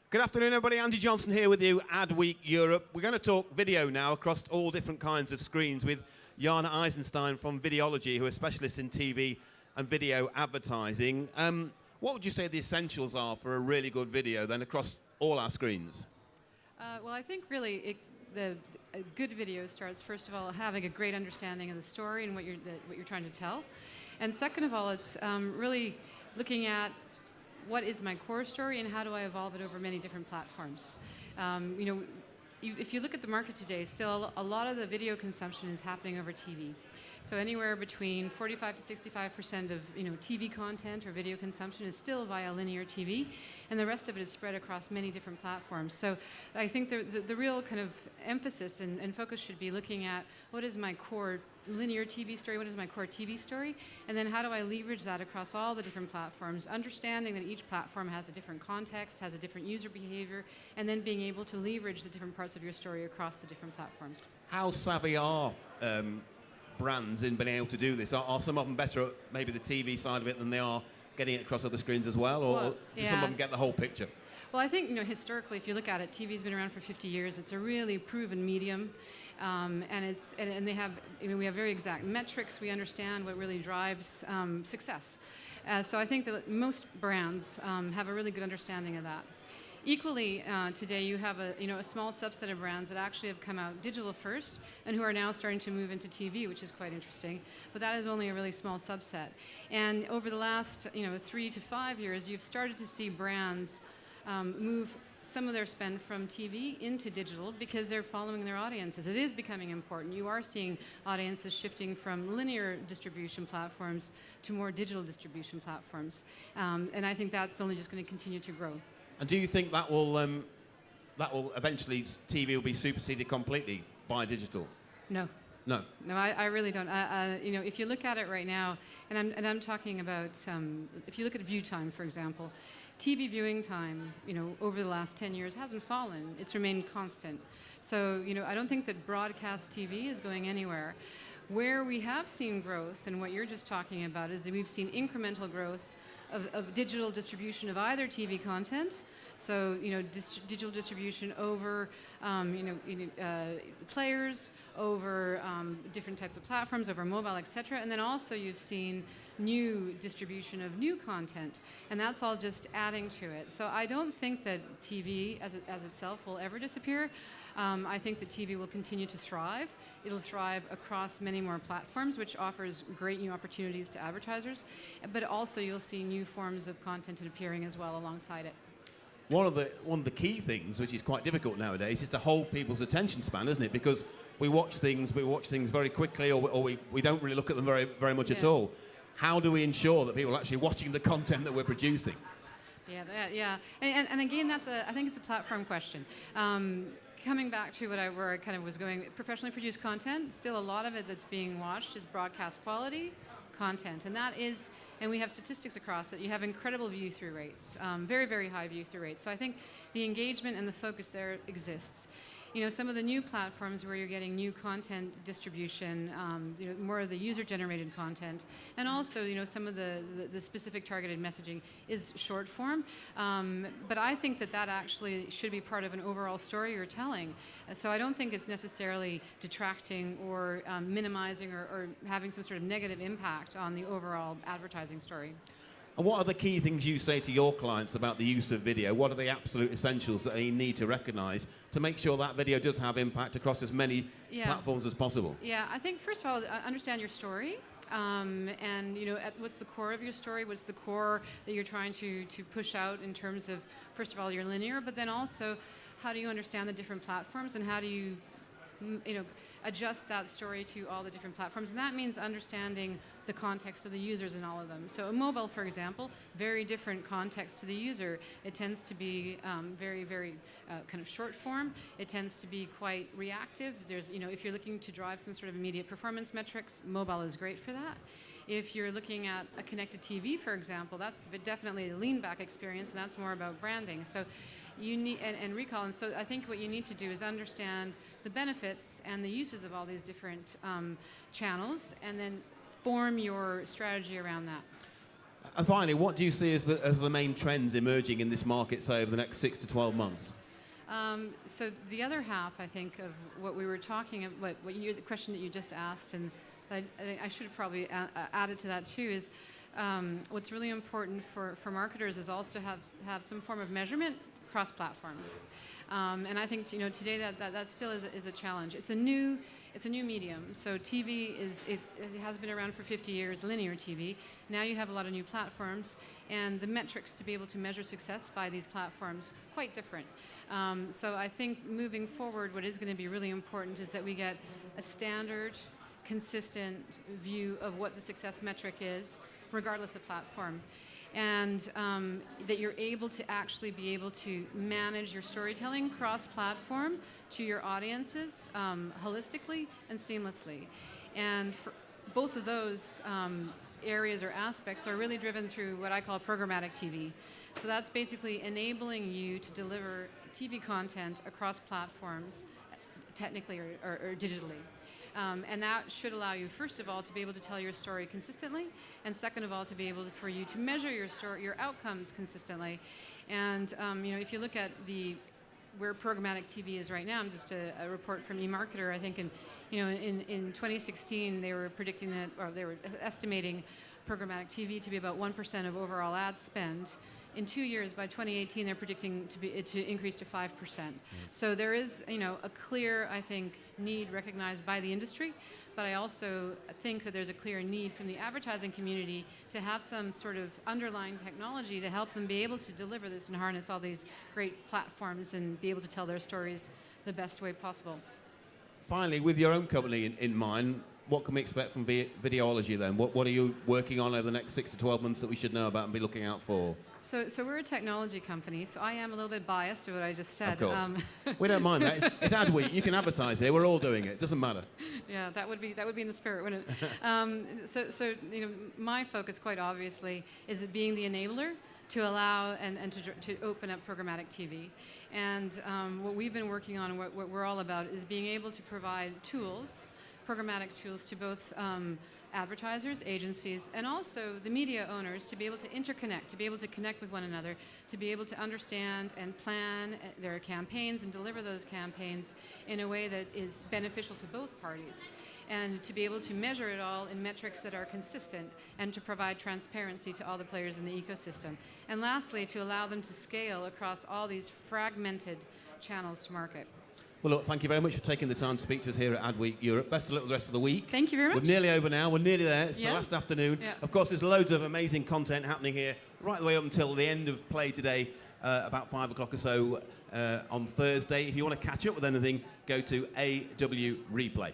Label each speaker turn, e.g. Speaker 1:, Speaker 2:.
Speaker 1: Good afternoon, everybody. Andy Johnson here with you, Adweek Europe. We're going to talk video now across all different kinds of screens with Jana Eisenstein from Videology, who are specialists in TV and video advertising. What would you say the essentials are for a really good video then across all our screens?
Speaker 2: Well, I think really a good video starts, first of all, having a great understanding of the story and what you're trying to tell. And second of all, it's really looking at what is my core story and how do I evolve it over many different platforms. If you look at the market today, still a lot of the video consumption is happening over TV. So anywhere between 45 to 65% of TV content or video consumption is still via linear TV, and the rest of it is spread across many different platforms. So I think the real kind of emphasis and focus should be looking at what is my core linear TV story, what is my core TV story, and then how do I leverage that across all the different platforms, understanding that each platform has a different context, has a different user behavior, and then being able to leverage the different parts of your story across the different platforms.
Speaker 1: How savvy are brands in being able to do this? Are some of them better at maybe the TV side of it than they are getting it across other screens as well, or do some of them get the whole picture?
Speaker 2: Well, I think historically, if you look at it, TV's been around for 50 years. It's a really proven medium, and they have we have very exact metrics. We understand what really drives success. So I think that most brands have a really good understanding of that. Equally, today you have a small subset of brands that actually have come out digital first and who are now starting to move into TV, which is quite interesting. But that is only a really small subset. And over the last 3 to 5 years, you've started to see brands move some of their spend from TV into digital because they're following their audiences. It is becoming important. You are seeing audiences shifting from linear distribution platforms to more digital distribution platforms. And I think that's only just going to continue to grow.
Speaker 1: And do you think that will eventually, TV will be superseded completely by digital?
Speaker 2: No.
Speaker 1: No.
Speaker 2: No, I really don't. If you look at it right now, and I'm talking about, if you look at view time, for example, TV viewing time, over the last 10 years hasn't fallen. It's remained constant. So, I don't think that broadcast TV is going anywhere. Where we have seen growth, and what you're just talking about, is that we've seen incremental growth of digital distribution of either TV content, so digital distribution over players, over different types of platforms, over mobile, etc. And then also you've seen new distribution of new content, and that's all just adding to it. So I don't think that TV as itself will ever disappear. I think that TV will continue to thrive. It'll thrive across many more platforms, which offers great new opportunities to advertisers. But also you'll see new forms of content appearing as well alongside it.
Speaker 1: One of the key things, which is quite difficult nowadays, is to hold people's attention span, isn't it? Because we watch things very quickly, or we don't really look at them very much at all. How do we ensure that people are actually watching the content that we're producing?
Speaker 2: Yeah. And again, I think it's a platform question. Coming back to where I kind of was going, professionally produced content, still a lot of it that's being watched is broadcast quality content, and we have statistics across it. You have incredible view-through rates, very, very high view-through rates. So I think the engagement and the focus there exists. Some of the new platforms where you're getting new content distribution, more of the user-generated content, and also, some of the specific targeted messaging is short form. But I think that actually should be part of an overall story you're telling. So I don't think it's necessarily detracting or minimizing or having some sort of negative impact on the overall advertising story.
Speaker 1: And what are the key things you say to your clients about the use of video? What are the absolute essentials that they need to recognise to make sure that video does have impact across as many platforms as possible?
Speaker 2: Yeah, I think first of all, understand your story. And what's the core of your story? What's the core that you're trying to push out in terms of, first of all, your linear, but then also how do you understand the different platforms and how do you adjust that story to all the different platforms. And that means understanding the context of the users in all of them. So a mobile, for example, very different context to the user. It tends to be very, very kind of short form. It tends to be quite reactive. There's, if you're looking to drive some sort of immediate performance metrics, mobile is great for that. If you're looking at a connected TV, for example, that's definitely a lean-back experience, and that's more about branding. So you need and recall. And so I think what you need to do is understand the benefits and the uses of all these different channels, and then form your strategy around that.
Speaker 1: And finally, what do you see as the main trends emerging in this market, say, over the next 6 to 12 months?
Speaker 2: So the other half, I think, of what we were talking about, the question that you just asked, and I should have probably added to that too, is what's really important for marketers is also have some form of measurement cross-platform. And I think today that still is a challenge. It's a new medium. So TV it has been around for 50 years, linear TV. Now you have a lot of new platforms, and the metrics to be able to measure success by these platforms quite different. So I think moving forward, what is going to be really important is that we get a standard, consistent view of what the success metric is, regardless of platform. And that you're able to actually be able to manage your storytelling cross-platform to your audiences holistically and seamlessly. And for both of those areas or aspects are really driven through what I call programmatic TV. So that's basically enabling you to deliver TV content across platforms, technically or digitally. And that should allow you, first of all, to be able to tell your story consistently, and second of all, to be able for you to measure your outcomes consistently. And if you look at where programmatic TV is right now, just a report from eMarketer, I think in 2016 they were predicting that, or they were estimating programmatic TV to be about 1% of overall ad spend. In 2 years, by 2018, they're predicting to increase to 5%. So there is, a clear, I think, need recognized by the industry, but I also think that there's a clear need from the advertising community to have some sort of underlying technology to help them be able to deliver this and harness all these great platforms and be able to tell their stories the best way possible.
Speaker 1: Finally, with your own company in mind, what can we expect from Videology then? What are you working on over the next 6 to 12 months that we should know about and be looking out for?
Speaker 2: So we're a technology company, so I am a little bit biased to what I just said.
Speaker 1: Of course. We don't mind that. It's Ad Week. You can advertise here. We're all doing it. Doesn't matter.
Speaker 2: Yeah, that would be in the spirit, wouldn't it? So my focus, quite obviously, is being the enabler to allow and to open up programmatic TV. And what we've been working on and what we're all about is being able to provide tools, programmatic tools, to both advertisers, agencies, and also the media owners to be able to interconnect, to be able to connect with one another, to be able to understand and plan their campaigns and deliver those campaigns in a way that is beneficial to both parties, and to be able to measure it all in metrics that are consistent and to provide transparency to all the players in the ecosystem. And lastly, to allow them to scale across all these fragmented channels to market.
Speaker 1: Well, look, thank you very much for taking the time to speak to us here at Ad Week Europe. Best of luck with the rest of the week.
Speaker 2: Thank you very much.
Speaker 1: We're nearly over now. We're nearly there. It's the last afternoon.
Speaker 2: Yeah.
Speaker 1: Of course, there's loads of amazing content happening here right the way up until the end of play today, about 5 o'clock or so on Thursday. If you want to catch up with anything, go to AW Replay.